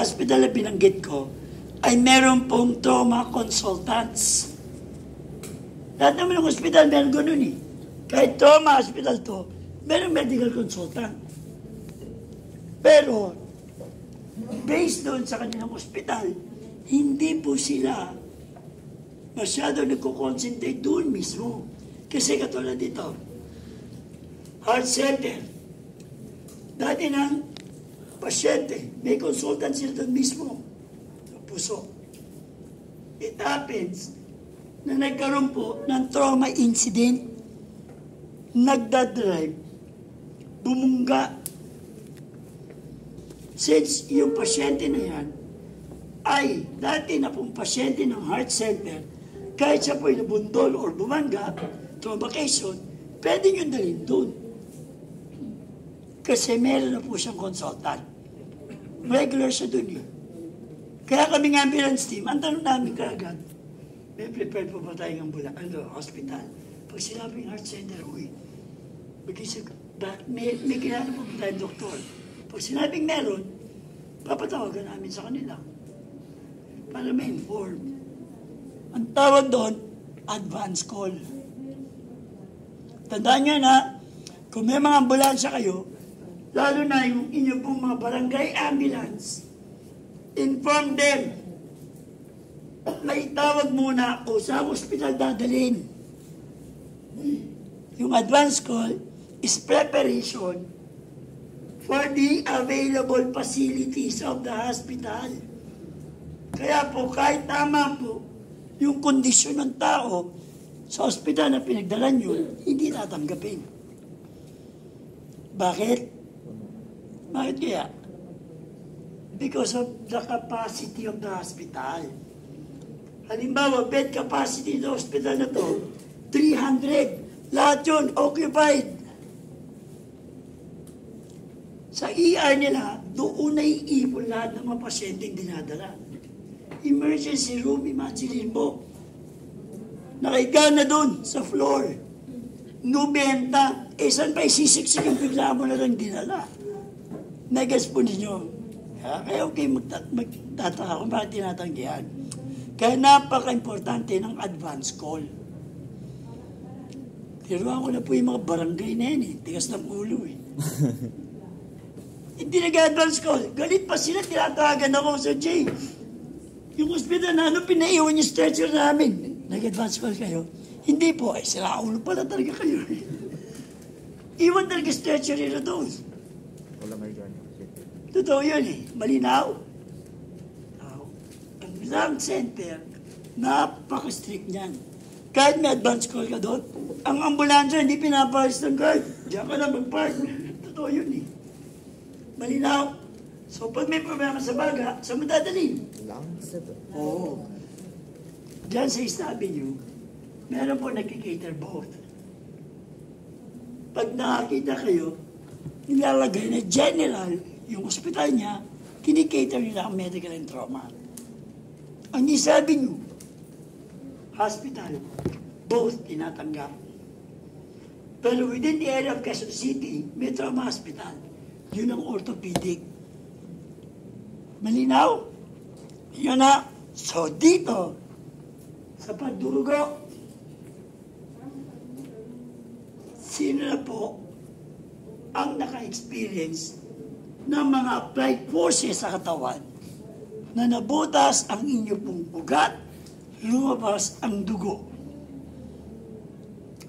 hospital na binanggit ko ay meron pong trauma consultants. Lahat naman ng hospital meron ganun eh. Kahit trauma hospital to, meron medical consultant. Pero, based doon sa kanilang hospital, hindi po sila masyado nagko-concentrate doon mismo. Kasi katulad dito, heart center. Dati ng pasyente, may consultant sila doon mismo sa puso. It happens na nagkaroon po ng trauma incident, nagdadrive, bumungga. Since yung pasyente na yan ay dati na pong pasyente ng heart center, kahit siya po'y nabundol or bumangga, trauma vacation, pwede nyo dalhin doon. Kasi meron na po siyang consultant. Regular siya doon eh. Kaya kami ng ambulance team, ang tanong namin kaagad, may prepared po ba tayong hospital? Pag sinabing heart center, uy, may kilala po ba tayong doktor? Pag sinabing meron, papatawagan namin sa kanila para ma-inform. Ang tawag doon, advance call. Tandaan nyo na, kung may mga ambulansya kayo, lalo na yung inyo pong mga barangay ambulance, inform them. May tawag muna kung sa hospital dadalhin. Yung advance call is preparation for the available facilities of the hospital. Kaya po, kahit tama po, yung kondisyon ng tao sa ospital na pinagdalan nyo, hindi tatanggapin. Bakit? Bakit kaya? Because of the capacity of the hospital. Halimbawa, bed capacity ng hospital na to, 300. Lahat yun, occupied. Sa ER nila, doon na iipon lahat ng mga pasyenteng dinadala. Emergency room, imagine mo. Nakahiga na doon sa floor. 90. Saan pa isisiksik yung bigla mo na lang dinala? Nagas po ninyo. Kaya okay, magtataka kung bakit tinatanggihan. Kaya napaka-importante ng advance call. Tiruan ko na po yung mga barangay na yan eh. Tigas ng ulo eh. Hindi nag-advance call. Galit pa sila, tinatawagan ako sa Jay. Yung hospital na pinaiwan yung stretcher namin. Nag-advance call kayo. Hindi po, ay sila ulo pala talaga kayo. Iwan talaga stretcher nila doon. Wala may ganyan. Totoo yun eh. Malinaw. Ang lung center, napaka-strict niyan. Kahit may advance call ka doon, ang ambulansya hindi pinapalis ng guard. Diyan ka na mag-park. Totoo yun eh. Malinaw. So pag may problema sa baga, saan mo dadalhin? Oo. Diyan sa East Avenue, meron po nagkikater both. Pag nakakita kayo, nilalagay na general, yung hospital niya, kinikater nila ang medical and trauma. Ang East Avenue, hospital, both tinatanggap. Pero within the area of Quezon City, may trauma hospital. Yun ang orthopedic. Malinaw? Yun na. So dito, sa pagdurugo, sino na po ang naka-experience ng mga applied forces sa katawan na nabutas ang inyo pong ugat, lumabas ang dugo?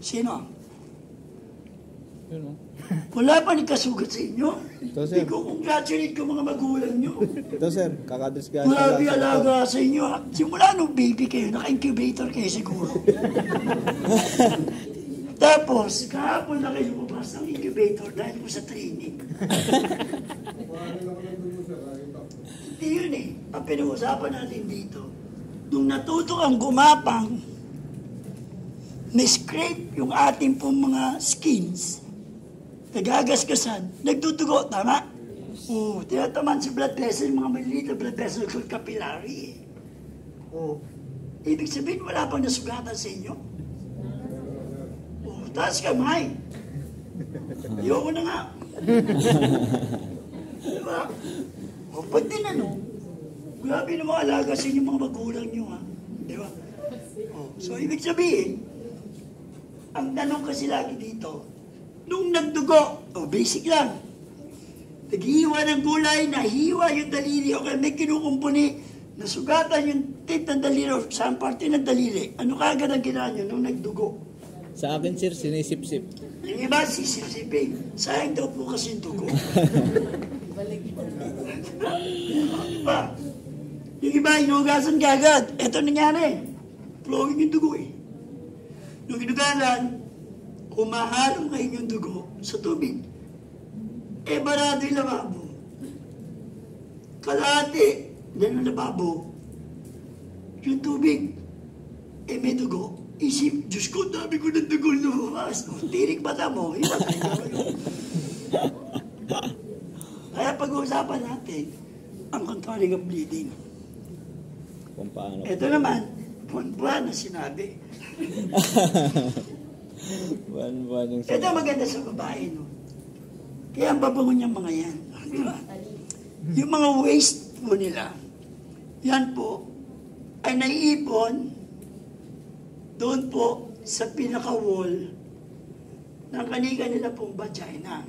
Sino? Wala pa nagkasugat sa inyo? Hindi ko congratulate ko mga magulang nyo. Ito sir, kakadisgaya. Grabe alaga sa inyo. Simula nung baby kayo, naka-incubator kayo siguro. Tapos, kahapon na kayo lumabas ng incubator dahil po sa training. Hindi yun eh. Ang pinag-usapan natin dito, nung natuto ang gumapang, na-scrape yung ating pong mga skins, nagagasgasan, nagdudugo, tama? Oo, tinataman sa blood vessel, mga maliliit na blood vessel called capillary. Oo. Ibig sabihin, wala pang nasugatan sa inyo? Oo, taas kamay. Ayoko na nga. Diba? O, pag tinanong, Grabe na mga alaga sa inyong mga magulang nyo, ha? Di ba? Oh, so, ibig sabihin, ang tanong kasi lagi dito, nung nagdugo, basic lang, naghihiwa ng gulay, nahiwa yung daliri, o kaya may kinukumpuni, nasugatan yung tip ng daliri, o saan parte ng daliri, ano kagad ang ginawa nyo nung nagdugo? Sa akin, sir, sinisip-sip. Yung iba, sisip-sipin. Sayang daw po kasi yung dugo. Diba? Yung iba, inugasan kagad. Ito nangyari. Flowing yung dugo eh. Nung inugasan, humahalo ngayon yung dugo sa tubig. Barado yung lababo. Kalahati na ng lababo, yung tubig, may dugo. Isip, Diyos ko, dami ko ng dugo lumabas. Tirik mata mo, ibatay na kayo. Kaya pag-uusapan natin, ang controlling of bleeding. Kung paano. Ito naman, buwan-buwan na sinabi. Buwan-buwan yung Ito maganda sa babae, no? Kaya ang babango niyang mga yan. Diba? Yung mga waste po nila, yan po, ay naiipon doon po sa pinaka-wall ng kanila pong vagina.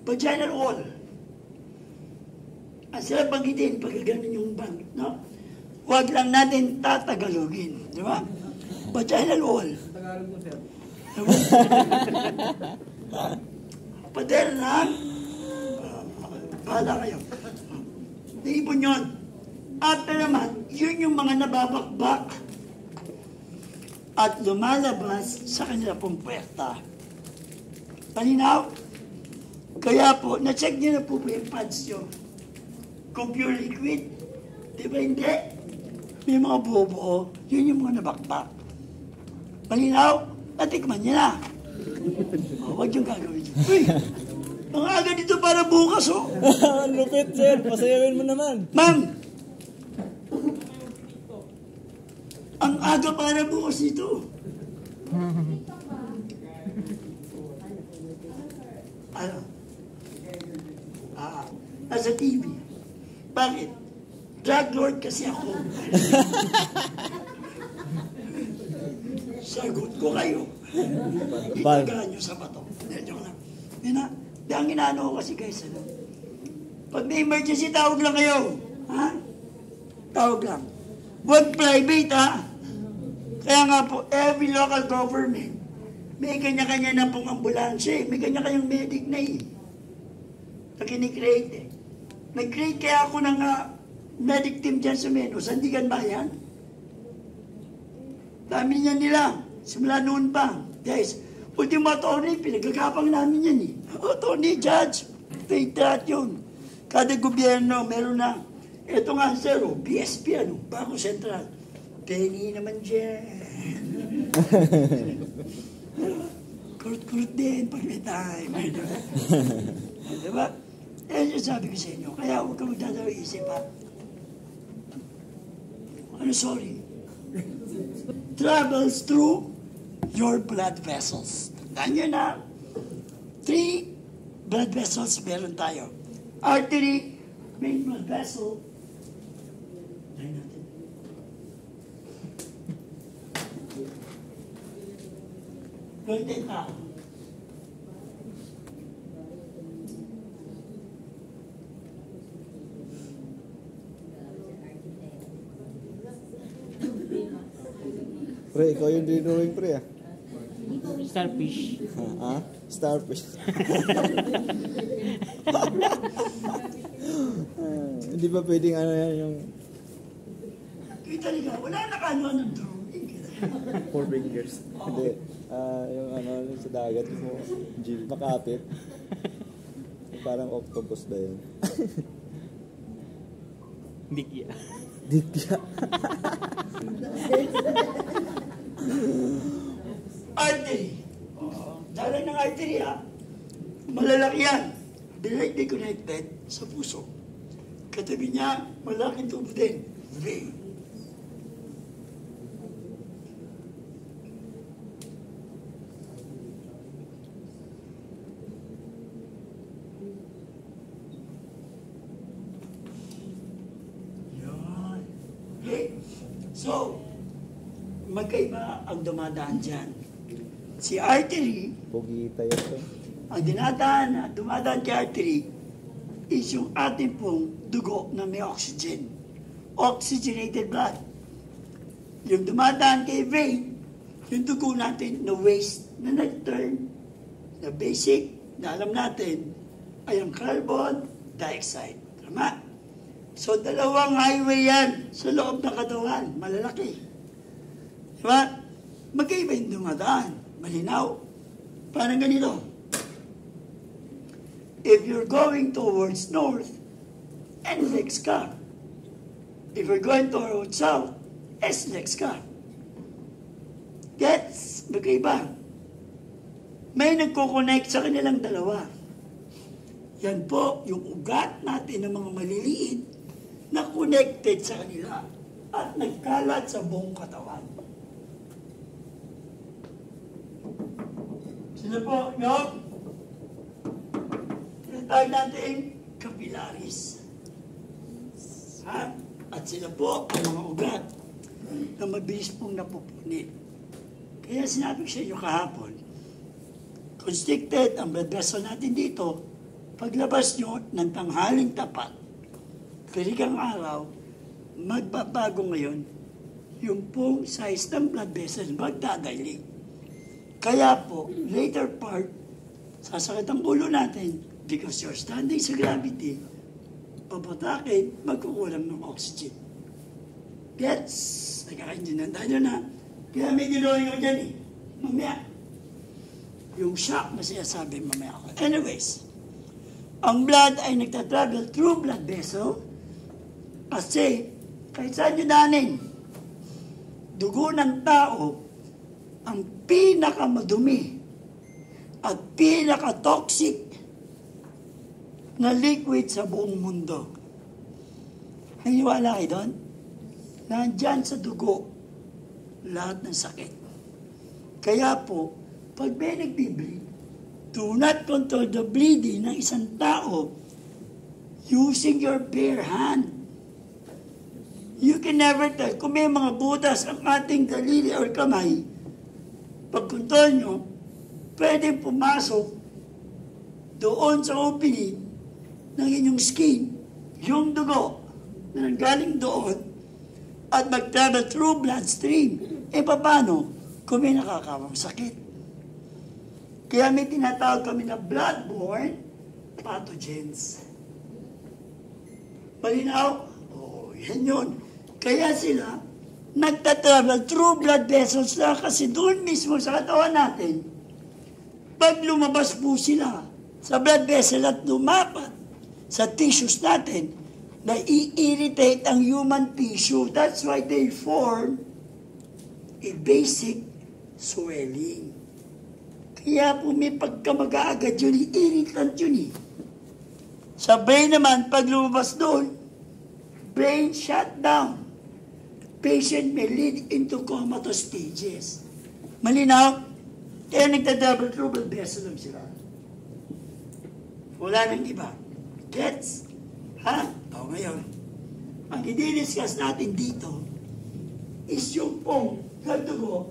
Vaginal wall. Ang sila banggitin pag ganun yung bang, no? Huwag lang natin tatagalogin. Di ba? Vaginal wall. Tagalog mo, sir. Pader lang. Bahala kayo. Naipon yun. After naman, yun yung mga nababakbak at lumalabas sa kanila pong puwerta. Malinaw? Kaya po, na-check niyo na po yung pads nyo. Kung pure liquid, di ba hindi? May mga buo-buo, yun yung mga nabakbak. Malinaw? Natikman niyo na. Huwag yung gagawin niyo. Uy! Ang aga dito para bukas, oh! Ang lupit, sir. Pasayawin mo naman. Ma'am! Ang aga para bukas dito. Ano? Nasa TV. Bakit? Drug lord kasi ako. Sagot ko kayo. Itagaan nyo sa bato. Joke lang. Yun na. Ang inaano ko kasi guys, ano? Pag may emergency, tawag lang kayo. Ha? Tawag lang. Huwag private, ha? Kaya nga po, every local government, may kanya-kanya na pong ambulansya, may kanya-kanyang medic na eh. Na kinikreate eh. Nag-create kaya ako ng medic team dyan sa Menos, Sandigan Bayan. Dami niyan nila, simula noon pa. Guys, ultimo attorney, pinagagapang namin yan eh. Attorney, judge, faith that yun. Kada gobyerno, meron na. Ito nga, sir, BSP, Bangko Sentral. Penny naman dyan. Kurut-kurut din pag may time. Diba? Yan yung sabi ko sa inyo. Kaya huwag ka magdadalo isip, ha? Sorry. Travels through your blood vessels. Tandaan nyo na, 3 blood vessels meron tayo. Artery, main blood vessel. Try natin. Gawin ka. Pre, ikaw yung drawing, pre, ah. Starfish. Ha? Starfish. Hindi ba pwedeng ano yan yung... Kaya talaga, wala na kano ng drawing. 4 fingers. Hindi. Yung ano, yung sa dagat mo, Jill, makapit. Parang octopus ba yun? Dikya. Dikya. Artery. Dala ng artery, ha? Malalaki yan. Directly connected sa puso. Katabi niya, malaking tubo din. Vein. Yan. So, magkaiba ang dumadaan dyan. Si artery, Pogi tayo to. ang dumadaan kay artery, is yung ating pong dugo na may oxygen. Oxygenated blood. Yung dumadaan kay vein, yung dugo natin na waste na nag-turn, na basic, na alam natin, ay ang carbon dioxide. Tama? So, dalawang highway yan sa loob ng katawan. Malalaki. Diba? Magkaiba yung dumadaan. Malinaw. Parang ganito. If you're going towards north, NLEX ka. If you're going towards south, SLEX ka. Gets? Magkaiba. May nagko-connect sa kanilang dalawa. Yan po yung ugat natin ng mga maliliit na connected sa kanila at nagkalat sa buong katawan. Sino po? Yung tinatawag natin capillaries. Ha? At sila po ang mga ugat na mabilis pong napupunit. Kaya sinabi ko sa inyo kahapon, constricted ang blood vessel natin dito, paglabas nyo ng tanghaling tapat, kaligang araw, magbabago ngayon, yung pong size ng blood vessel magdadali. Kaya po, later part, sasakit ang ulo natin because you're standing sa gravity, papatakin, magkukulang ng oxygen. Gets? Nagkakaintindihan tayo na. Kaya may ginawin ko dyan eh. Mamaya. Yung shock na sinasabi mamaya ako. Anyways, ang blood ay nagtatravel through blood vessel kasi kahit saan nyo danin, dugo ng tao ang pinakamadumi at pinaka-toxic na liquid sa buong mundo. Naniniwala kayo doon? Nandyan sa dugo lahat ng sakit. Kaya po, pag may nagbibleed, do not control the bleeding ng isang tao using your bare hand. You can never tell. Kung may mga butas ang ating daliri or kamay, pag kontrol nyo, pwedeng pumasok doon sa opening ng inyong skin, yung dugo na nanggaling doon, at mag-travel through bloodstream. E paano kung may nakakawang sakit? Kaya may tinatawag kami na blood-borne pathogens. Malinaw? Oo, yan yun. Kaya sila nagtatravel through blood vessels na kasi doon mismo sa katawan natin, pag lumabas po sila sa blood vessel at lumapat sa tissues natin, na-irritate ang human tissue. That's why they form a basic swelling. Kaya po may pagkamag-aagad yun, irritant yun eh. Sa brain naman, pag lumabas doon, brain shutdown. Patient may lead into comatose stages. Malinaw? Kaya nagda-double trouble vessel lang sila. Wala nang iba. Gets? Ha? O ngayon, ang i-discuss natin dito is yung pong dugo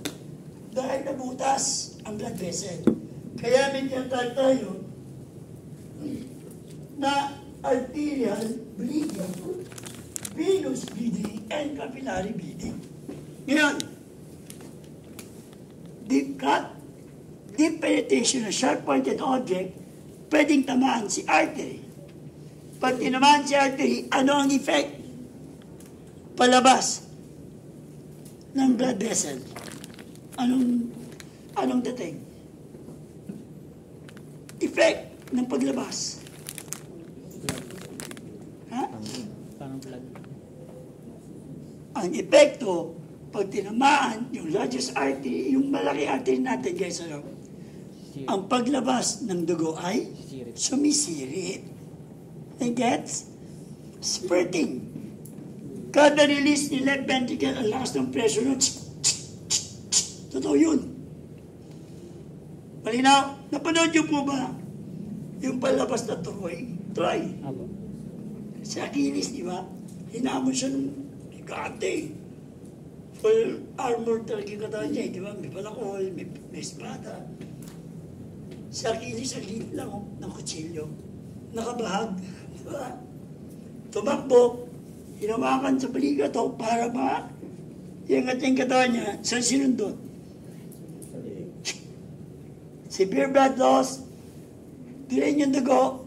dahil nabutas ang blood vessel. Kaya may tinatawag tayo na arterial bleeding, venous bleeding, and capillary bleeding. Ngayon, deep cut, deep penetration of sharp-pointed object, pwedeng tamaan si artery. Pag tinamaan si artery, ano ang effect? Palabas ng blood vessel. Anong dating? Effect ng paglabas. Ha? Parang blood. Ang epekto, pag tinamaan, yung largest artery, yung malaki artery natin, guys, ano? Ang paglabas ng dugo ay sumisirit. And gets spurting. Kada release ni left ventricle, ang lakas ng pressure nun. Totoo yun. Malinaw, napanood niyo po ba yung palabas na Troy? Apo. Si Achilles, di ba? Hinamon siya ng higante. full armor talaga yung katawan niya, di ba? May palakol, may espada. Sa kilis, ang liit lang ng kutsilyo. Nakabahag, di ba? Tumakbo, hinawakan sa balikat para iangat yung katawan niya, saan sinundot? Severe blood loss, drain yung dugo,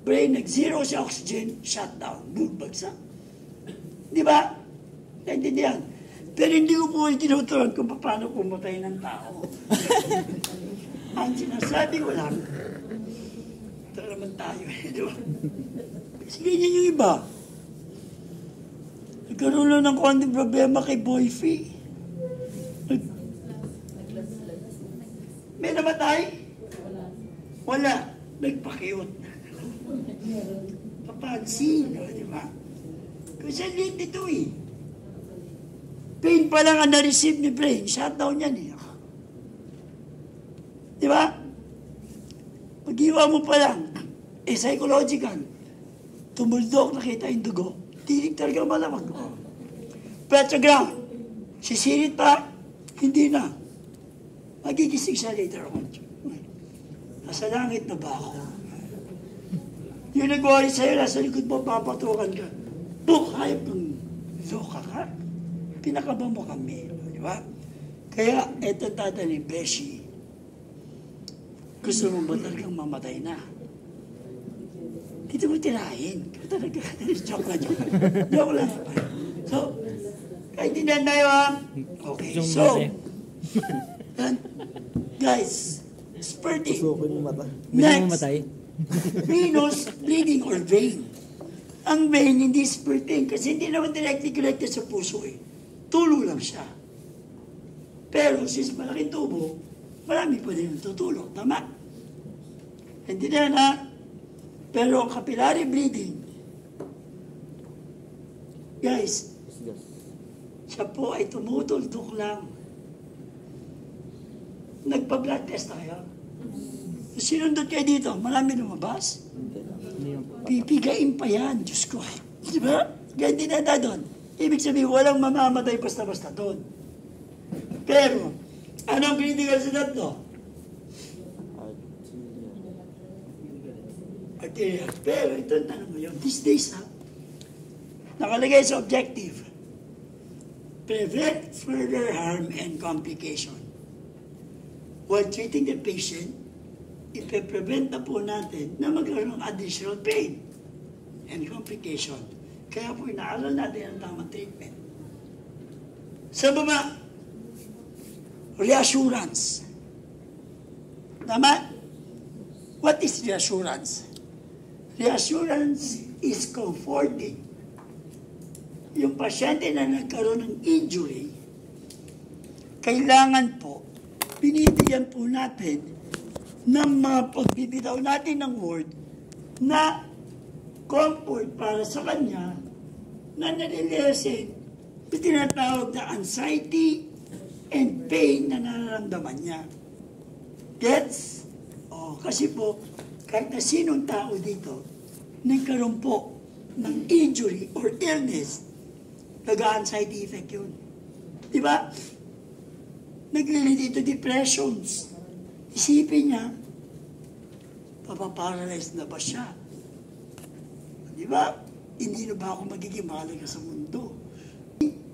brain nag-zero sa oxygen, shutdown, bagsak. Di ba? Naintindihan. Pero hindi ko po tinuturuan kung paano pumatay ng tao. Ang sinasabi ko lang, ito naman tayo di ba? Kasi ganyan yung iba. Nagkaroon lang ng konting problema kay Boyfie. May namatay? Wala. Nagpakiot. Papansin, di ba? Kasi late ito eh. Pain pa lang ang na-receive ni brain. Shutdown yan eh. Di ba? Pag-iwa mo pa lang, psychological. Tumuldok, nakita yung dugo. Tinig talaga malamag. Petrogram, sisirit pa, hindi na. Magigising siya later on. Nasa langit na ba ako? Yung nag-worry sa'yo, nasa likod mo, papatukan ka. Hayop kang loka ka. Pinakaba mo kami. Di ba? Kaya, eto tatanin, Beshi. Gusto mo ba talagang mamatay na? Dito mo tirahin. Talaga. Joke na, joke. Joke lang. So, kahit hindi na tayo ha? Okay, so, guys, spurting. Tusukin yung mata. Next, venous bleeding or vein. Ang vein hindi spurting kasi hindi naman directly connected sa puso eh. Tulo lang siya. Pero since malaking tubo, marami pa din tutulong. Tama? Hindi na. Pero ang capillary bleeding, guys, siya po ay tumutuldok lang. Nagpa-blood test tayo. Sinundot kayo dito, marami lumabas. Pipigain pa yan, Diyos ko. Di ba? Ganyan din na doon. Ibig sabihin, walang mamamatay basta-basta doon. Pero, anong critical sa tatlo? Arterial. Pero ito na naman yun. These days, nakalagay sa objective. Prevent further harm and complication. While treating the patient, ipe-prevent na po natin na magkaroon ng additional pain and complication. Kaya po inaaral natin ang tamang treatment. Sa baba, reassurance. Tama? What is reassurance? Reassurance is comforting. Yung pasyente na nagkaroon ng injury, kailangan po, binibigyan po natin ng mga pagbibitaw natin ng word na comfort para sa kanya na nalilesen yung tinatawag na anxiety and pain na nararamdaman niya. Gets? Kasi po, kahit na sinong tao dito, nagkaroon po ng injury or illness, nag-anxiety effect yun. Diba? Naglilid ito depressions. Isipin niya, papaparalyze na ba siya? Diba? Hindi na ba ako magiging mahalaga sa mundo?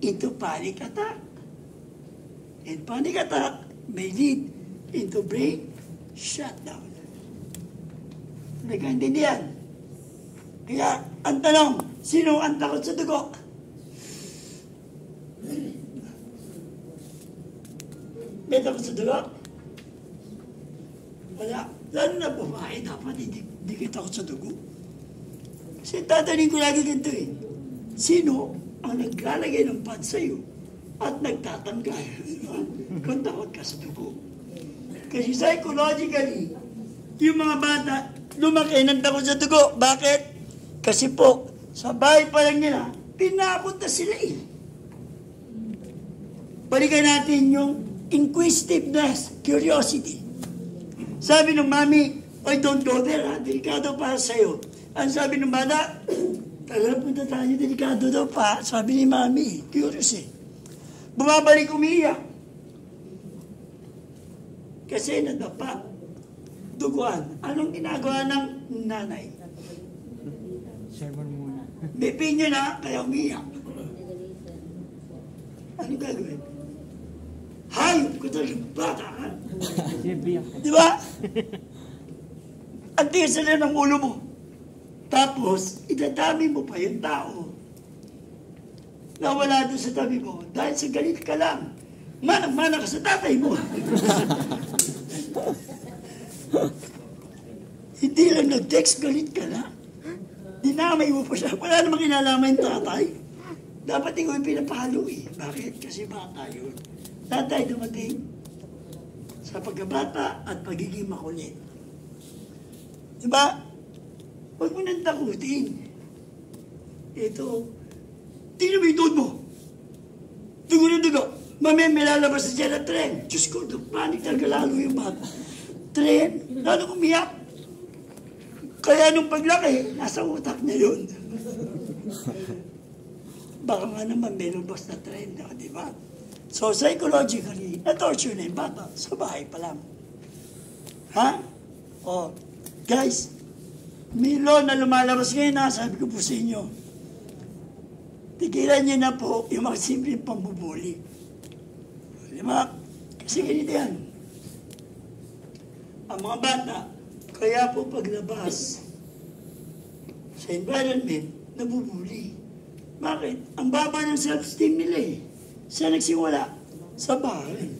Into panic attack. And panic attack may lead into brain shutdown. Nagkaintindihan? Kaya, ang tanong, sino ang takot sa dugo? May takot sa dugo? Wala. Lalo na babae, dapat hindi kayo takot sa dugo. Kasi tatanin ko lagi ganito eh. Sino ang naglalagay ng pad sa'yo at nagtatanggal kung takot ka sa dugo? Kasi psychologically, yung mga bata, lumaki ng takot sa dugo. Bakit? Kasi po, sa bahay pa lang nila, pinapunta sila eh. Balikan natin yung inquisitiveness, curiosity. Sabi ng mami, "Oy, don't go there ha, delikado para sa'yo." Ang sabi ng bata, "Tara, punta tayo, delikado daw pa." Sabi ni mami, curious eh. Bumabalik umiiyak. Kasi nadapa. Duguan. Anong ginagawa ng nanay? Sermon muna. Bipin nyo na, kaya umiiyak. Anong gagawin? Hayop ko talagang bata ka. Siyempre yan. Di ba? Ang tigas na ng ulo mo. Tapos, idadami mo pa yung tao na wala doon sa tabi mo dahil sa galit ka lang. Manang-mana ka sa tatay mo. Hindi lang nag-text, galit ka na. Dinamay mo pa siya. Wala namang kinalaman yung tatay. Dapat ikaw yung pinapahalo eh. Bakit? Kasi bata yun. Tatay dumating sa pagkabata at pagiging makulit. Diba? Huwag mo nang takutin. Ito, tingnan mo yung dude mo. Dugo na dugo. Mamaya may lalabas na dyan na tren. Diyos ko, panik talaga lalo yung bata. Tren, lalo umiyak. Kaya nung paglaki, nasa utak niya yun. Baka nga naman may lubos na tren, di ba? So, psychologically, na-torture na yung bata sa bahay pa lang. Ha? Oh, guys, may law na lumalabas ngayon na, sabi ko po sa inyo, tigilan niyo na po yung mga simpleng pambubuli. Di ba? Kasi ganito yan. Ang mga bata, kaya po paglabas sa environment, nabubuli. Bakit? Ang baba ng self-esteem nila eh. Saan nagsimula? Sa bahay.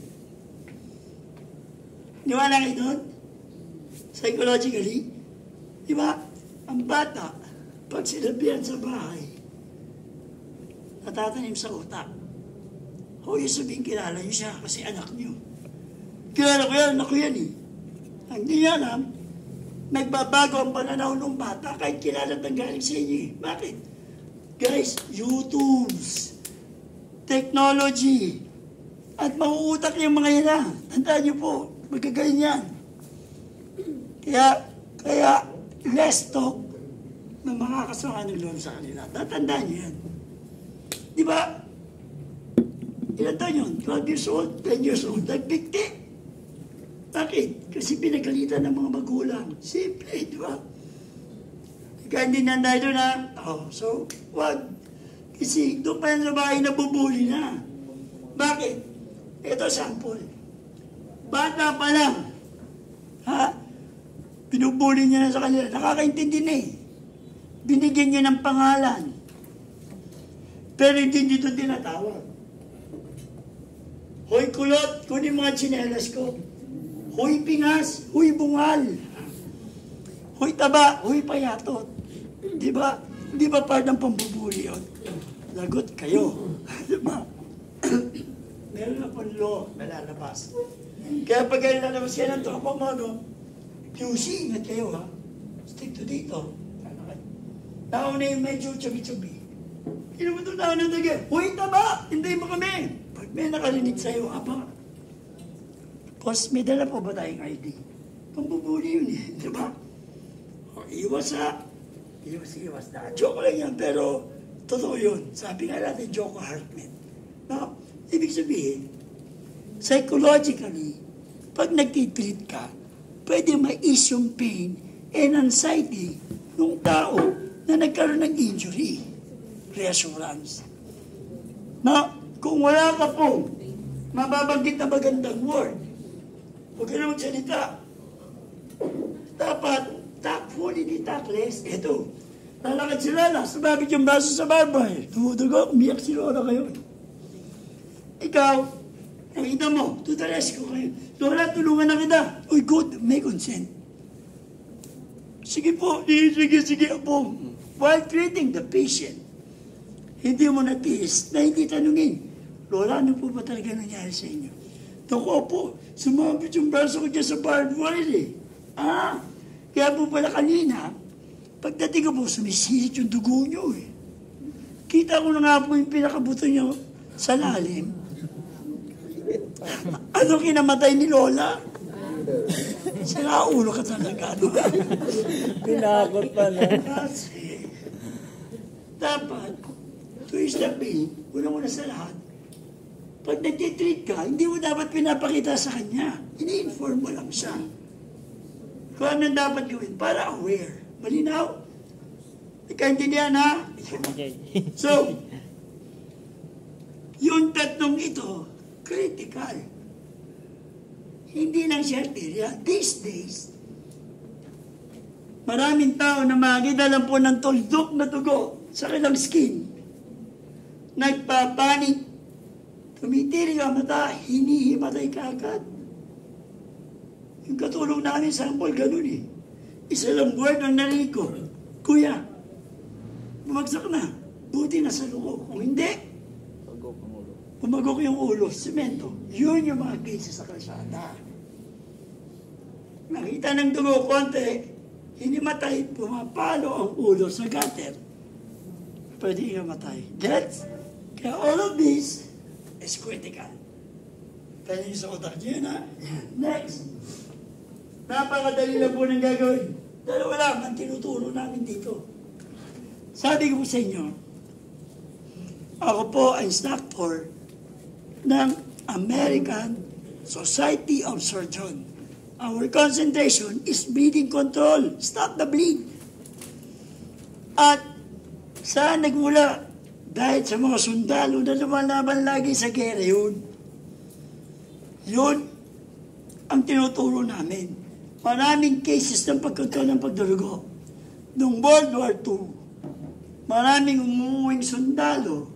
Di ba lang ito? Psychologically, di ba? Ang bata, pag sinabihan sa bahay, natatanim sa utak. O yung sabihin, kilala niyo siya kasi anak niyo. Kilala ko yan, anak ko yan eh. Ang di niya alam, nagbabago ang pananaw ng bata kahit kilala at galing sa inyo eh. Bakit? Guys, YouTubes, technology, at mauutak yung mga yan na. Tandaan niyo po, magkagaling yan. Kaya, less talk na makakasama ng loob sa kanila. Tatandaan niyo yan. Di ba? Ilan taon yun? 12 years old, 10 years old, nagbigti. Bakit? Kasi pinagalitan ng mga magulang. Simple, di ba? Kaya hindi nanday doon na, so, wag. Kasi doon pa yan sa bahay nabubuli na. Bakit? Ito sample. Bata pa lang. Ha? Binubuli niya na sa kanila. Nakakaintindi na eh. Binigyan niya ng pangalan. Pero hindi niyo ito tinatawag. Hoy kulot, kunin mga tsinelas ko. Hoy pingas, hoy bungal. Hoy taba, hoy payatot. Di ba? Di ba part ng pambubuli yun? Lagot kayo. Di ba? Meron na pong law na lalabas. Kaya pag kayo lalabas kayo ng tropa mo, no? QC, ingat kayo ha. Stick to dito. Nauna yung medyo chubby-chubby. Kinumunod na ng tagay. Hoy taba, hindi mo kami. Pag may nakarinig sa'yo, apa? Boss, may dala po ba tayong ID? Pambubuli yun eh, di ba? O, iwas na. Joke lang yan, pero totoo yun. Sabi nga natin, joke heartment. No? Ibig sabihin, psychologically, pag nagtitreat ka, pwede ma-ease yung pain and anxiety ng tao na nagkaroon ng injury. Reassurance. Na kung wala ka po, mababanggit na magandang word, huwag ka na magsalita. Dapat, tactful, hindi tactless. Ito, lalakad si Lala, sumabit yung baso sa barbay. Tumudugo, umiyak si Lola kayo. Ikaw, nakita mo, to the rescue kayo. Lola, tulungan na kita. Uy, good, may consent. Sige po, sige po. While treating the patient, hindi mo natiis na hindi tanungin, Lola, ano po ba talaga nangyari sa inyo? Naku po, sumabit yung braso ko dyan sa barbed wire eh. Kaya po pala kanina, pagdating ko po, sumisirit yung dugo nyo eh. Kita ko na nga po yung pinakabuto nyo sa lalim. Ano kinamatay ni Lola? Sira ulo ka talaga, no? Pinakot pa na. Kasi, dapat, to is the pain, una-una sa lahat, Pag nagtitreat ka, hindi mo dapat pinapakita sa kanya. Ini-inform mo lang siya. Kung anong dapat gawin para aware. Malinaw? Ikaintindihan ha? Okay. So, yung tatlong ito, critical. Hindi lang siya arterial. These days, maraming tao na makakita lang po ng tuldok na dugo sa kanilang skin. Nagpapanik. Tumitirik ang mata, hinihimatay ka agad. Yung katulong namin sample, ganun eh. Isa lang word ang narinig ko. Kuya, bumagsak na. Buti na sa loob. Kung hindi, bumagok yung ulo, semento. Yun yung mga cases sa kalsada. Nakita ng dugo, konti, hinimatay, pumapalo ang ulo sa gutter. Pwede imatay. Gets? Kaya all of this is critical. Kaya yung sa utak niyo na. Next. Napakadali lang po ng gagawin. Dalawa lang ang tinuturo namin dito. Sabi ko sa inyo, ako po ay instructor ng American Society of Surgeons. Our concentration is bleeding control. Stop the bleed. At saan nagmula? Dahil sa mga sundalo na lumalaban lagi sa gera yun. Yun ang tinuturo namin. Maraming cases ng pagkontrol ng pagdurugo. Noong World War II, maraming umuwing sundalo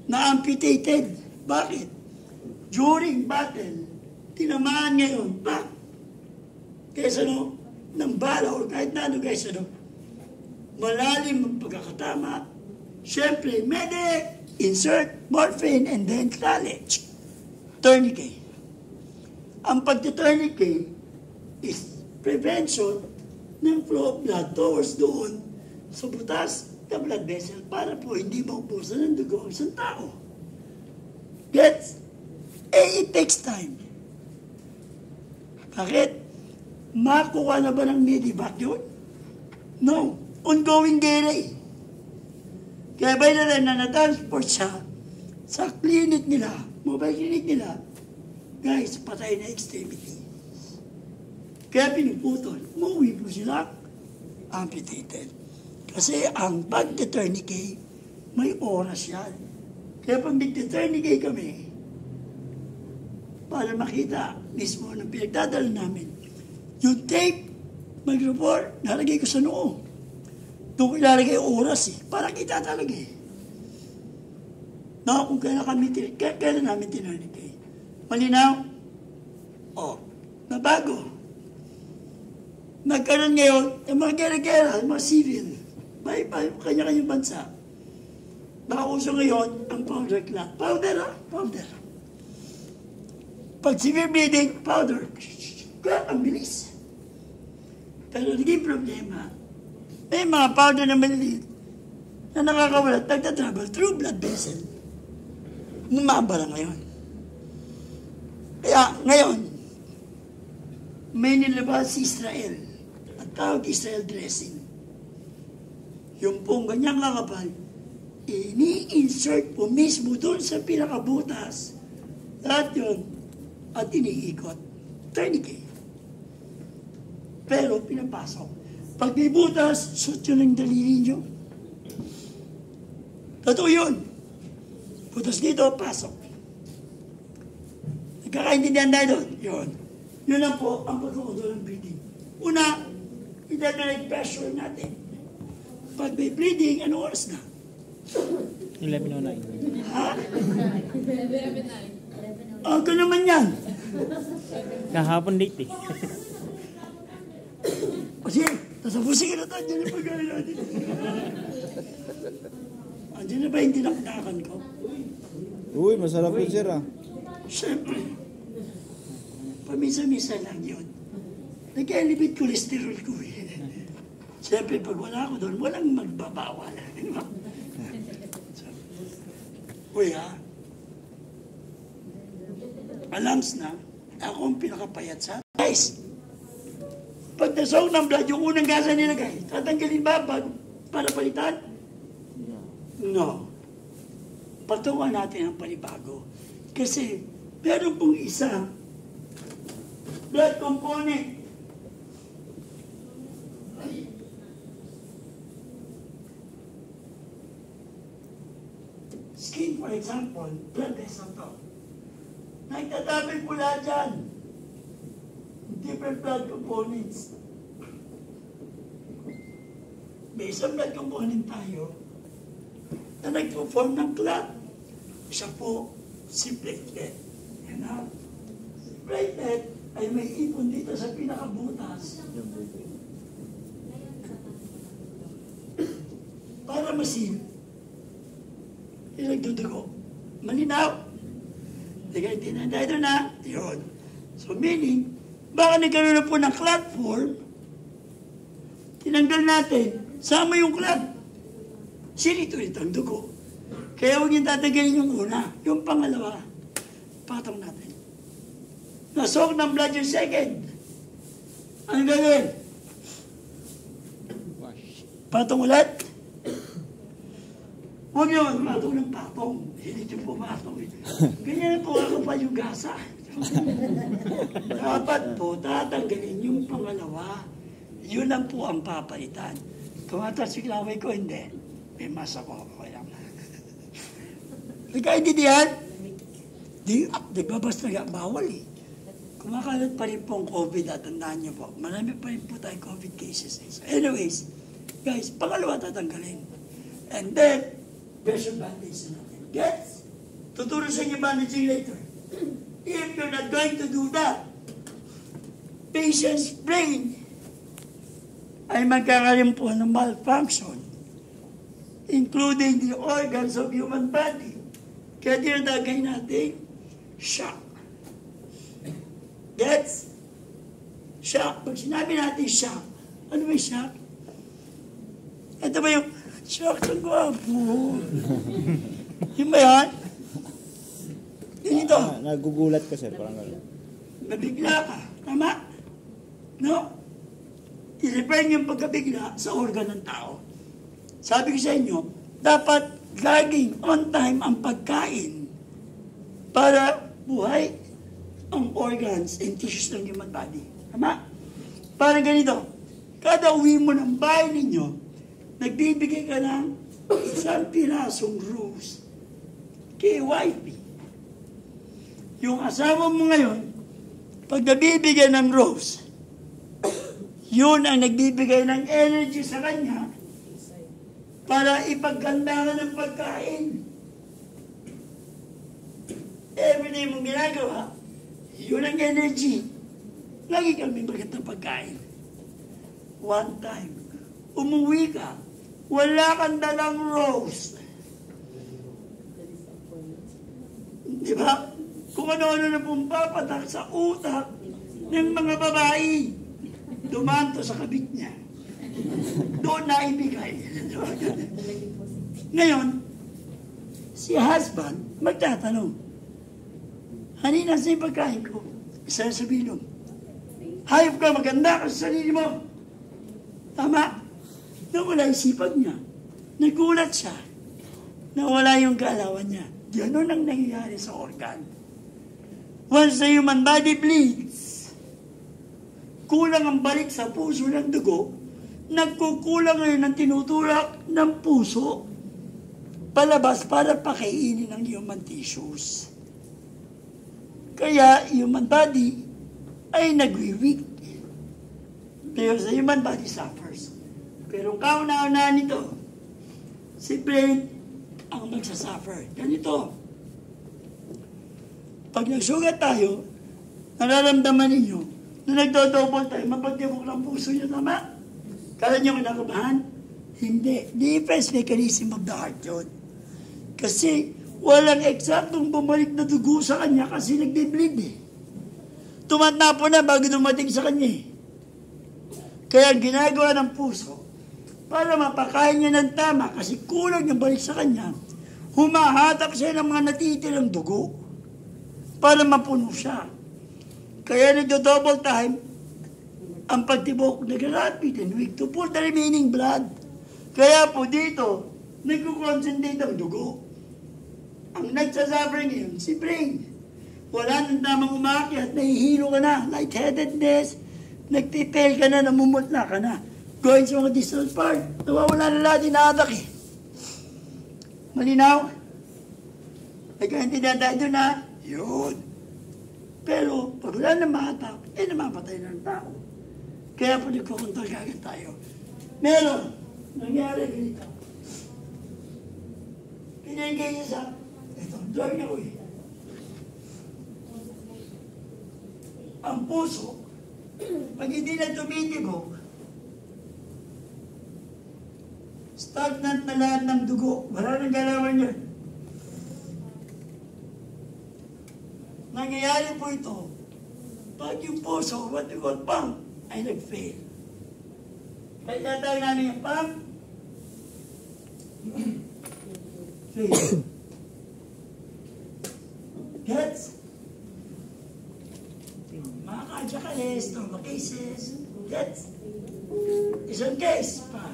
na amputated. Bakit? During battle, tinamaan ngayon, kaysa ng bala o kahit na ano guys, malalim ang pagkakatama. Siyempre, medic, insert morphine, and then knowledge. Tourniquet. Ang pagtitourniquet is prevention ng flow of blood towards doon sa butas na blood vessel para po hindi maubusan ng dugo ang isang tao. Gets? It takes time. Bakit? Makuha na ba ng medevac yun? No. Ongoing gera eh. Kaya ba na na-transport siya sa clinic nila, mobile clinic nila, guys, patay na extremity. Kaya pinuputol, umuwi po sila amputated. Kasi ang pag-tourniquet, may oras yan. Kaya pag nag-tourniquet kami, para makita mismo ng pinagdadala namin, yung tape, mag-report, nalagay ko sa noo. Doon ko ilalagay oras eh. Para kita talaga eh. Kung kailan namin tinarnikay. Malinaw? Nabago. Nagkaroon ngayon, yung mga gera-gera, mga civil, may kanya-kanyang bansa. Nakauso ngayon, ang powder clot. Powder. Pag severe bleeding, powder. Kaya ang bilis. Pero naging problema, may mga powder na maliliit na nakakawalat, nagtatravel through blood vessel. Numabara ngayon. Kaya ngayon, may nilabas si Israel at tawag Israel dressing. Yung pong ganyang kakapal, ini-insert po mismo doon sa pinakabutas. Lahat yun, at iniikot. Tourniquet. Pero pinapasok. Pag may butas, shoot yun ang daliri nyo. Totoo yun. Butas dito, pasok. Nagkakaintindihan tayo doon. Yun. Yun lang po ang pagkukuntrol ng bleeding. Una, i-direct pressure natin. Pag may bleeding, ano oras na? 11:09. Ha? Ako naman yan. Kahapon late eh. Kasi, tasapusin ka na tayo, dyan ang pagkain natin. Andiyan na ba yung dinakdakan ko? Uy, masarap yun, sir, ah. Siyempre, pamisa-misa lang yun. Nag-elevate cholesterol ko eh. Siyempre, pag wala ako doon, walang magbabawal. Uy ha, alams na, ako ang pinakapayat sa... Guys, pag nasawag ng blood, yung unang gasa nilagay, tatanggalin ba para palitan? No. Patungan natin ang panibago. Kasi, meron pong isa, blood component. Skin, for example, blood vessel to. Nagtatabi pula dyan. Different blood components. May isang blood component tayo na nagpo-form ng clot. Siya po, si platelet. Yan na. Si platelet ay may ipon dito sa pinakabutas. Para masin. Yung nagdudugo. Malinaw. Ligay tinanday doon na. Yun. So meaning, baka nagkaroon na po ng clot form, tinanggal natin, sama yung clot. Sinitulit ang dugo. Kaya huwag yung tatanggalin yung una. Yung pangalawa, patong natin. Nasok ng blood yung second. Ano gagawin? Wash. Patong ulit. Huwag nyo patong ng patong. Hindi nyo po patong. Ganyan po ako pa yung gasa. Dapat po tatanggalin yung pangalawa. Yun lang po ang papalitan. Tumatas yung laway ko, hindi. May masa ko. Okay lang. Nagkaintindihan? Nagbabas na bawal eh. Kumakalat pa rin po ang COVID at tandaan niyo po. Marami pa rin po tayong COVID cases. So anyways, guys, pangalawa tatanggalin. And then, pressure bandage na natin. Gets? Tuturo sa inyo bandaging later. If you're not going to do that, patient's brain ay magkakaroon po ng malfunction, including the organs of human body. Kaya dinadagay natin shock. Gets? Shock. Pag sinabi natin shock, ano ba yung shock? Ito ba yung shock sa gwapo? Yung ba yan? Ganito. Nagugulat ka, sir. Parang gano'n. Nabigla ka. Tama? No? I-refer niyo yung pagkabigla sa organ ng tao. Sabi ko sa inyo, dapat laging on time ang pagkain para buhay ang organs and tissues ng human body. Tama? Parang ganito, kada uwi mo ng bahay ninyo, nagbibigay ka ng isang pirasong rose kay wifey. Yung asawa mo ngayon, pag nabibigay ng rose, yun ang nagbibigay ng energy sa kanya para ipagganda ka ng pagkain. Everyday mong ginagawa, yun ang energy. Lagi kami magandang pagkain. One time, umuwi ka, wala kang dalang rose. Di ba? Kung ano-ano na pong papatak sa utak ng mga babae, dumanto sa kabit niya. Doon na ibigay. Ngayon, si husband magtatanong, "Honey, nasa yung pagkain ko?" Isa sa bilog. Hayop ka, maganda ka sa sarili mo. Tama. Nawala yung sipag niya. Nagulat siya. Nawala yung kaalawan niya. Ganon ang nangyayari sa organ. Once the human body bleeds, kulang ang balik sa puso ng dugo, nagkukulang ngayon ang tinutulak ng puso palabas para pakainin ng human tissues. Kaya human body ay nagwi-weak. Pero the human body suffers. Pero kauna-una nito, si brain ang magsasuffer. Ganito. Pag nagsugat tayo, nararamdaman ninyo na nagdo-double tayo, mapagtibok ng puso nyo, tama? Kala nyo kinakabahan? Hindi. Defense mechanism of the heart yun. Kasi walang eksaktong bumalik na dugo sa kanya kasi nagbe-bleed eh. Tumatna po na bago dumating sa kanya eh. Kaya ginagawa ng puso, para mapakain niya ng tama kasi kulang yung balik sa kanya, humahatak siya ng mga natitirang dugo para mapuno siya. Kaya nagdo-double time ang pagtibok, nag-rapid and weak to pull the remaining blood. Kaya po dito, nagkukonsentrate ang dugo. Ang nagsasuffer ngayon, si brain. Wala nang tamang umakyat, nahihilo ka na, lightheadedness, nagpipel ka na, namumutla ka na. Going sa mga distal part, nawawala na lahat, inaatak eh. Malinaw? Nagkaintindihan tayo doon na, yun. Pero, pag wala na maatak, namapatay na ng tao. Kaya po nagkukontrol kagad tayo. Meron, nangyari ganito. Pinigay niya sa, ito, drawing ako eh. Ang puso, pag hindi na tumitibok, stagnant na lahat ng dugo. Wala nang galawan yun. Nangyayari po ito, pag yung puso, what we call pump, ay nag-fail. Kaya natawag namin yung pump, fail. Gets? Mga cardiac normal cases, gets? Isang case pa.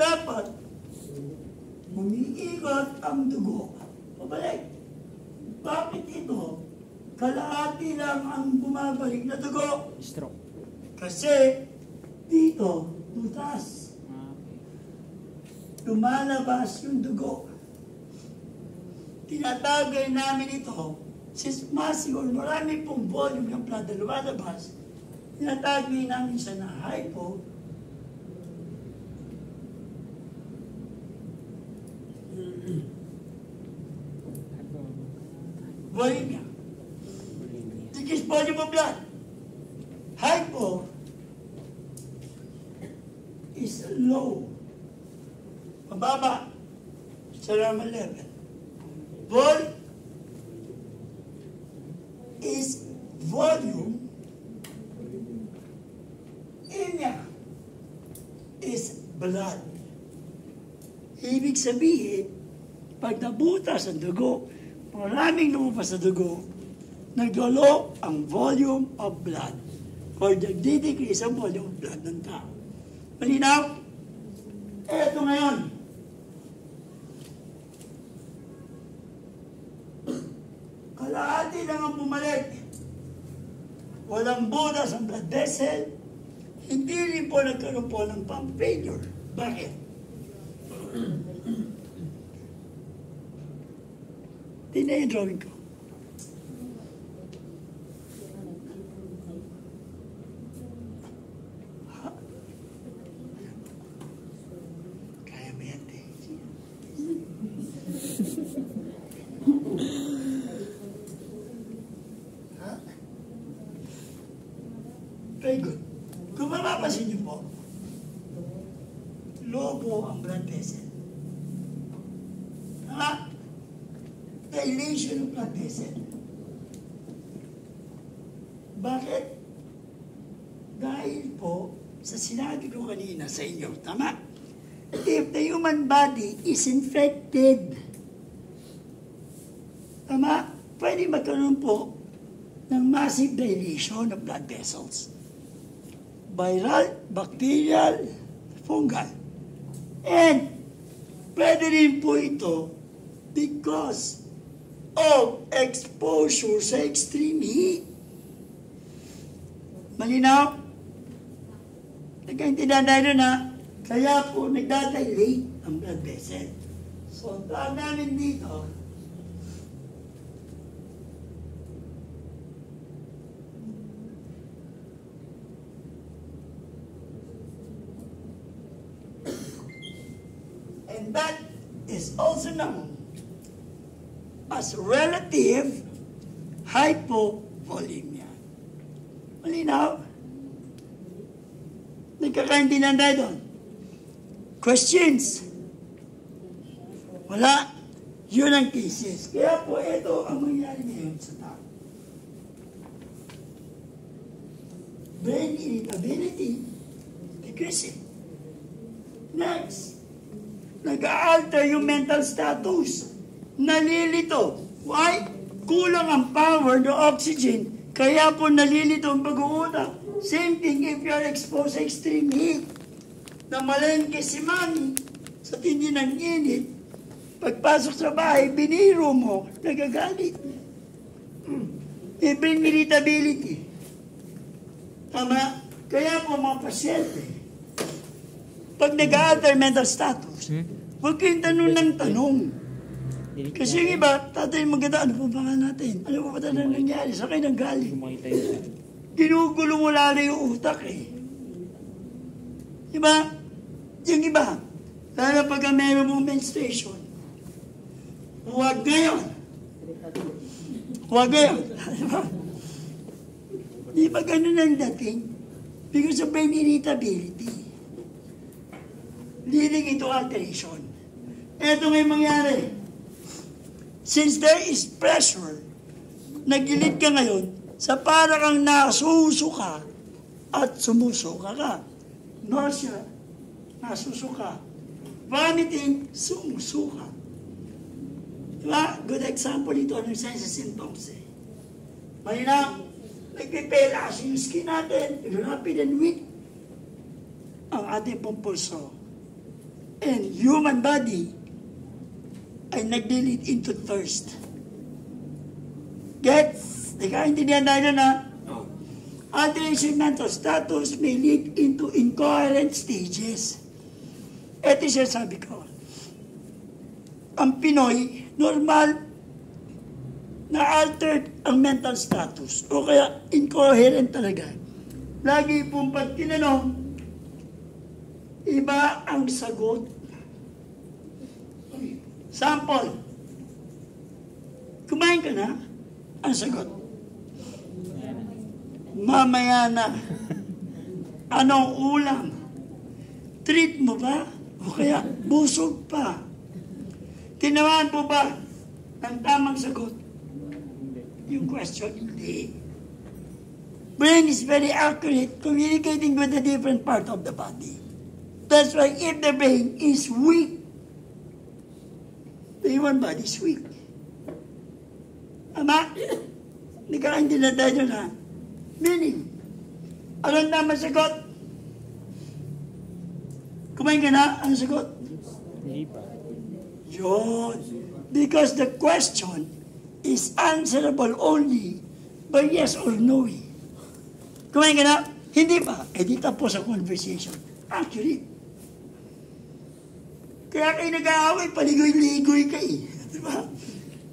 Dapat, umiikot ang dugo. Pabalik. Bakit ito? Kalahati lang ang bumabalik na dugo. Stroke. Kasi, dito, butas. Lumalabas yung dugo. Tinatagay namin ito, since massive, marami pong volume ng blood na lumalabas, tinatagay namin siya na hypo, volume. Decreased volume of blood. Hypo is low. Mababa sa normal level. Vol is volume. Inya is blood. Ibig sabihin, pag nabutas ang dugo, maraming lumabas sa dugo, naglo ang volume of blood or nagdidecrease ang volume of blood ng tao. Malinaw? Eto ngayon. Kalahati lang ang bumalik. Walang butas ang blood vessel. Hindi rin po nagkaroon po ng pump failure. Bakit? Tingnan yung drawing ko. Kaya mo yan, eh. Very good. Kung mapapasin niyo po, lobo ang blood vessel. Dilation of blood vessel. Bakit? Dahil po, sa sinabi ko kanina sa inyo, tama? If the human body is infected, tama? Pwede magkaroon po ng massive dilation of blood vessels. Viral, bacterial, fungal. And pwede rin po ito because of exposure sa extreme heat. Malinaw? Nagkaintindihan tayo na kaya po nagdadilate ang blood vessel. So, tawag namin dito, and that is also known as relative hypovolemia. Malinaw? Nagkakaintindihan tayo doon. Questions? Wala. Yun ang cases. Kaya po ito ang mangyari ngayon sa tao. Brain irritability decreasing. Next, nag-alter yung mental status. Nalilito. Why? Kulang ang power ng oxygen. Kaya po nalilito ang pag-uutak. Same thing if you are exposed sa extreme heat. Namalengke si mami sa tindi ng init. Pagpasok sa bahay, biniro mo, nagagalit. May irritability. Tama? Kaya po mga pasyente, pag nag-alter mental status, huwag kayong tanong ng tanong. Kasi yung iba, tatay maganda, ano po ba nga natin? Ano po ba talaga nangyari? Sa kayo nang galing? Ginugulo mo lalo yung utak eh. Diba? Yung iba, lalo pag meron mong menstruation, huwag ngayon. Huwag ngayon. Di ba ganun ang dating? Because of brain irritability. Leading into alteration. Ito may mangyari. Since there is pressure, nagilid ka ngayon sa para kang nasusuka at sumusuka ka. Nausea, nasusuka. Vomiting, sumusuka. Diba? Good example ito ng sense symptoms eh. Malinaw, nagpipela yung skin natin, rapid and weak ang ating pong pulso. And human body ay nag-lead into thirst. Gets? Nagkaintindihan tayo na alteration mental status may lead into incoherent stages. Ito siya sabi ko. Ang Pinoy, normal na altered ang mental status o kaya incoherent talaga. Lagi pong pag tinanong, iba ang sagot. Sample. Kumain ka na? Ang sagot. Mamaya na. Anong ulam? Treat mo ba? O kaya busog pa? Tinamaan po ba ang tamang sagot? Yung question, hindi. Brain is very accurate communicating with a different part of the body. That's why if the brain is weak, the human body is weak. Ama, nagkakaintindihan tayo na. Meaning, anong tamang sagot? Kumain ka na? Anong sagot? Hindi pa. Yun. Because the question is answerable only by yes or no. Kumain ka na? Hindi pa. Eh di tapos ang conversation. Actually. Kaya kayo nag-aaway, paligoy-ligoy ka eh. Diba?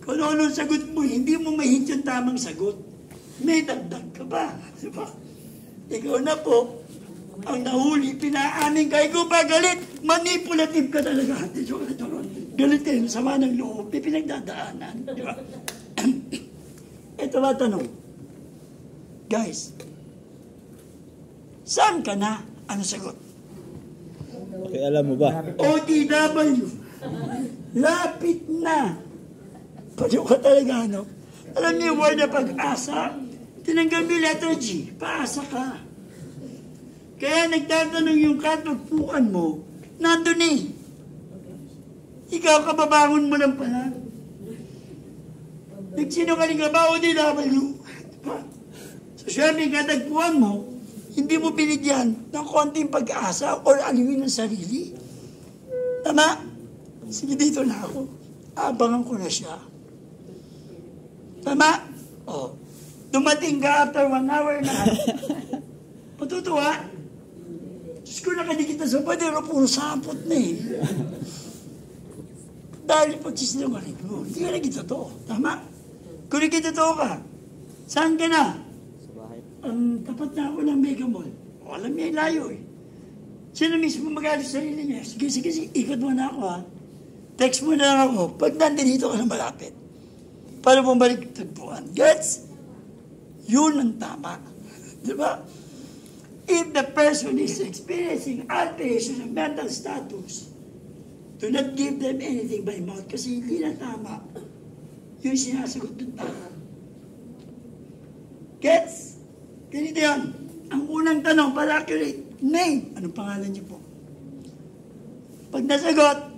Kung ano sagot mo, hindi mo mahint yung tamang sagot. May dagdag ka ba? Diba? Ikaw na po, ang nahuli, pinaamin ka, ikaw ba galit? Manipulative ka talaga. Galit kayo, sama ng loob, may pinagdadaanan. Diba? Ito ba tanong? Guys, saan ka na? Ano sagot? Okay, alam mo ba? OTW. Lapit na. Pwede ka talaga, no? Alam niyo yung word na pag-asa? Tinanggal mo yung letter G. Paasa ka. Kaya nagtatanong yung katagpuan mo, nandun eh. Ikaw kababangon mo lang pala. Nagsinungaling ka ba OTW? So syempre, katagpuan mo, hindi mo binigyan ng konting pag-asa or aliwin ng sarili. Tama? Sige, dito na ako. Abangan ko na siya. Tama? O. Dumating ka after 1 hour na. Matutuwa? Diyos ko, nakadikit na sa padero, puro sapot na eh. Dahil pagsisinungaling mo, hindi ka naging totoo. Tama? Kung naging totoo ka, saan ka na? Tapat na ako ng Mega Mall. O, alam niya yung layo eh. Sino mismo mag-alis sa sarili niya? Sige, ikot mo na ako ha. Text mo na lang ako. Pag nandito ka na malapit. Para bumalik tagpuan. Gets? Yun ang tama. Diba? If the person is experiencing alteration of mental status, do not give them anything by mouth kasi hindi na tama. Yung sinasagot ng tama. Gets? Ganito yan. Ang unang tanong, para accurate, name. Anong pangalan niyo po? Pag nasagot,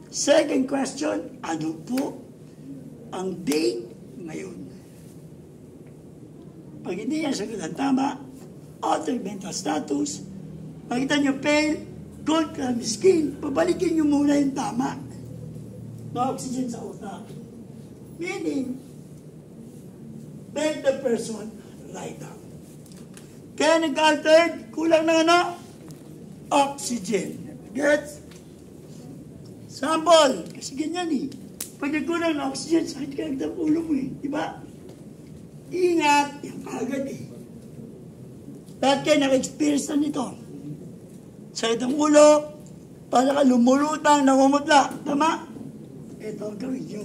second question, ano po ang date ngayon? Pag hindi niya sagot ang tama, altered mental status, makita niyo pale, gold colored skin, pabalikin niyo muna yung tama. na oxygen sa utak. Meaning, make the person lie down. Kaya nag-altered, kulang ng ano? Oxygen. Gets? Sample, kasi ganyan eh. Pag nagkulang ng oxygen, sakit ka ng ulo mo eh. Diba? Ingat, yung agad eh. Lahat kayo naka-experience na nito. Sakit ang ulo, para ka lumulutang, namumutla. Tama? Ito ang gawin nyo.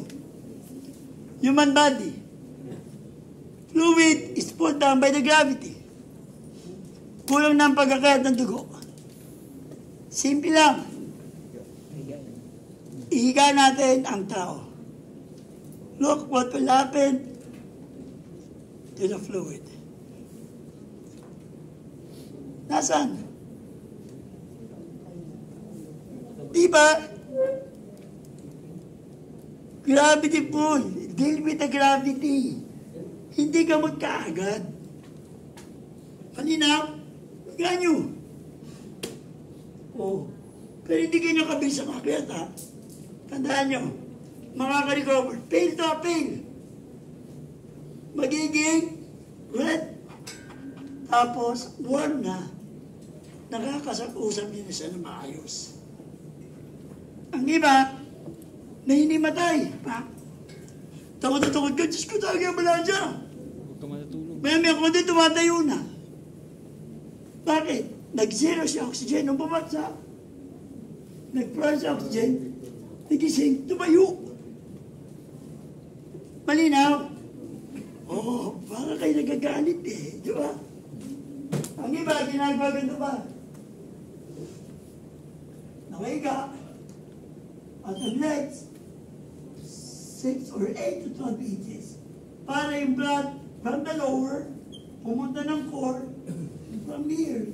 Human body. Fluid is pulled down by the gravity. Kulang na ang pagkakayat ng dugo. Simple lang. Ihiga natin ang tao. Look what will happen to the fluid. Nasaan? Diba? Gravity pull. Deal with the gravity. Hindi gamot ka agad. Malinaw? Ganyo. Oh. Pero hindi kayo kabisa makakayat ha. Tandaan nyo. Makaka-recover. Fail to fail. Magiging red. Tapos, warm na. Nakakasag-usap niyo na siya na maayos. Ang iba, na hindi matay. Pa? Takot na takot ka. Diyos ko talaga wala dyan. Huwag ka matutulog. May ako din tumatayo na. Bakit? Nag-zero si oxygen nung bumagsak. Nag-plus oxygen. Nagising, tumayo. Malinaw? Oo, para kayo nagagalit eh. Di ba? Ang iba, ginagawa ganito ba? Nakahiga. At the legs, 6 or 8 to 12 inches. Para yung blood from the lower, pumunta ng core, from here,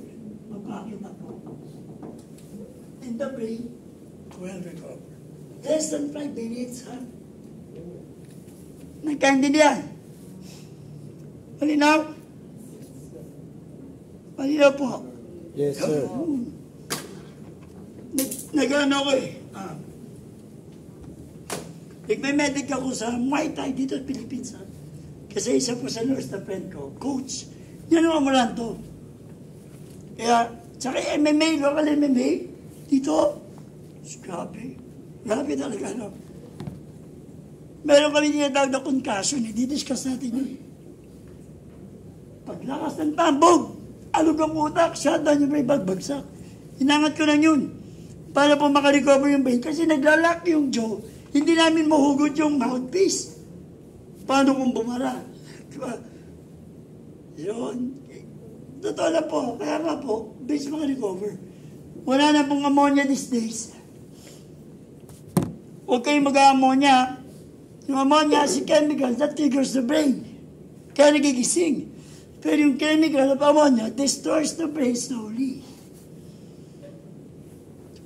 mapakit na po. In the brain, will recover. Less than 5 minutes, ha? Nagkaintindihan? Malinaw? Malinaw po. Yes, sir. Nag-ano ko eh. Nagme-medic ako sa Muay Thai dito sa Philippines. Ha? Kasi isa po sa nurse na friend ko, coach. Yan ang amulanto. Kaya, tsaka MMA, local MMA, dito, grabe. Grabe talaga, no? Meron kami tinatawag na concussion, di-discuss natin yun. Paglakas ng tambog, alog ang utak, shutdown yung may bagbagsak. Hinangat ko lang yun. Para po makarecover yung brain. Kasi naglalak yung jaw, hindi namin mahugot yung mouthpiece. Paano kung bumara? Diba? Yun. Totoo na po. Kaya nga po, base makarecover. Wala na pong ammonia these days. Huwag kayong mag-ammonia. Yung ammonia, si chemical that triggers the brain. Kaya nagigising. Pero yung chemical of ammonia destroys the brain slowly.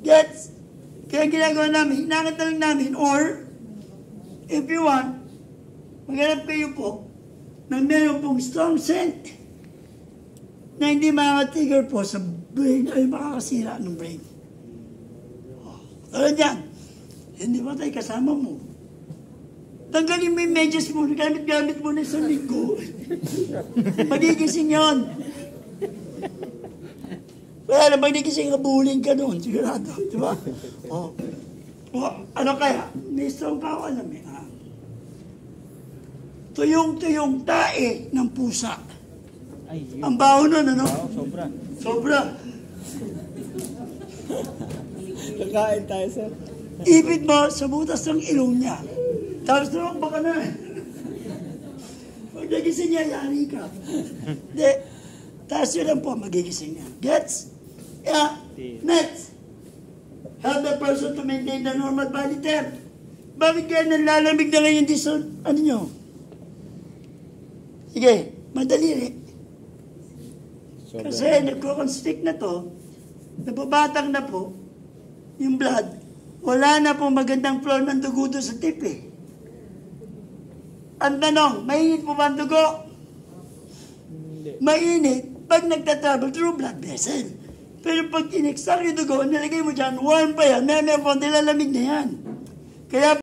Gets? Kaya ginagawa namin, hinangat na lang namin, or, if you want, maghanap kayo po, na meron pong strong scent, na hindi makaka-trigger po sa brain, ay makakasira ng brain. Tulad yan, hindi ba tayo kasama mo? Tanggalin mo yung medyas mo, gamit-gamit mo na sa linggo. Magigising yun. Kaya naman nagising, habulin ka doon, sigurado. Diba? Oh. Oh, ano kaya? May strong pa ako alam eh. Ha? Tuyong-tuyong tae ng pusa. Ay, yun. Ang baho nun, ano? Oo, sobra. Sobra. Kakain tayo, sir. Ipit mo sa butas ng ilong niya. Tapos naman baka na. Pag nagising niya, yari ka. Hindi. Tapos yun lang po, magigising niya. Gets? Yeah. Next. Help the person to maintain the normal body temp. Bakit kaya nalalamig na ngayon dito? Ano nyo? Sige, madali rin. Kasi nagko-constrict na to, nababatang na po, yung blood, wala na po magandang flow ng dugo doon sa tip eh. Ang tanong, mainit po ba ang dugo? Mainit pag nagtatravel through blood vessel. Pero pag inextract yung dugo, nilagay mo dyan, warm pa yan, may konti lalamig na yan. Kaya